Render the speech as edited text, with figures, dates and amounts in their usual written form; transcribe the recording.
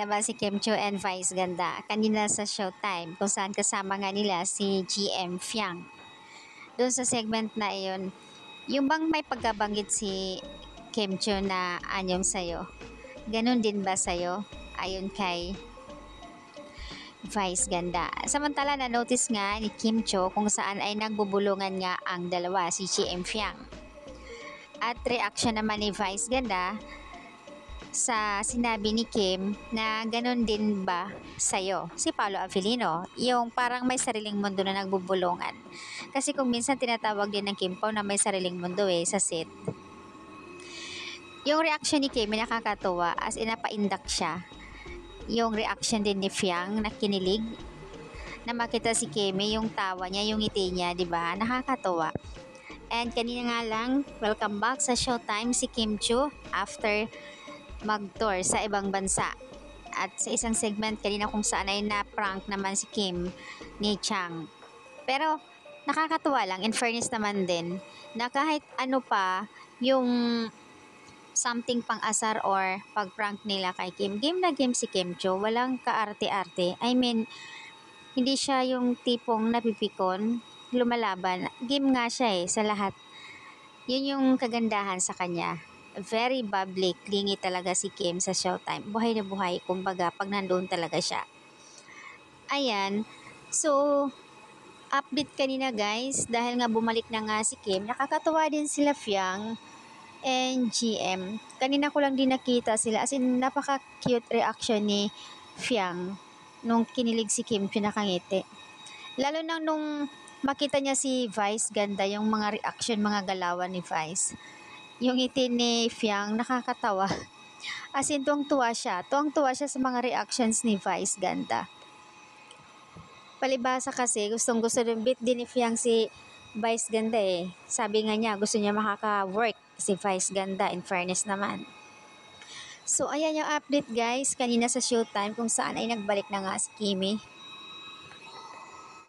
naman si Kim Chiu and Vice Ganda kanina sa Showtime kung saan kasama nga nila si GM Fiang. Doon sa segment na iyon, yung bang may pagkabanggit si Kim Chiu na anyong sayo, ganun din ba sayo? Ayon kay Vice Ganda. Samantala na notice nga ni Kim Chiu kung saan ay nagbubulungan nga ang dalawa si GM Fiang. At reaction naman ni Vice Ganda sa sinabi ni Kim na ganun din ba sa'yo, si Paolo Avellino, yung parang may sariling mundo na nagbubulungan. Kasi kung minsan tinatawag din ng Kim Pao na may sariling mundo sa set. Yung reaction ni Kim ay nakakatuwa as in napaindak siya. Yung reaction din ni Fiang na kinilig na makita si Kim yung tawa niya, yung ngiti niya, di ba? Nakakatuwa. And kanina nga lang, welcome back sa Showtime si Kim Chiu after mag-tour sa ibang bansa. At sa isang segment kanina kung saan ay na-prank naman si Kim ni Chang. Pero nakakatuwa lang, in fairness naman din, na kahit ano pa yung something pang asar or pag-prank nila kay Kim, game na game si Kim Chiu, walang kaarte-arte. I mean, hindi siya yung tipong napipikon, lumalaban. Game nga siya sa lahat. Yun yung kagandahan sa kanya. Very bubbly, clingy talaga si Kim sa Showtime. Buhay na buhay, kumbaga, pag nandoon talaga siya. Ayan. So, update kanina guys, dahil nga bumalik na nga si Kim, nakakatuwa din sila Fiang and GM. Kanina ko lang din nakita sila, as in, napaka-cute reaction ni Fiang nung kinilig si Kim, pinakangiti. Lalo na nung makita niya si Vice Ganda, yung mga reaction, mga galawan ni Vice. Yung ngiti ni Fiang, nakakatawa. As in, tuwang-tuwa siya. Tuwang-tuwa siya sa mga reactions ni Vice Ganda. Palibasa kasi, gustong-gusto din bit din ni Fiang si Vice Ganda Sabi nga niya, gusto niya makaka-work si Vice Ganda, in fairness naman. So, ayan yung update guys, kanina sa Showtime kung saan ay nagbalik na nga si Kimi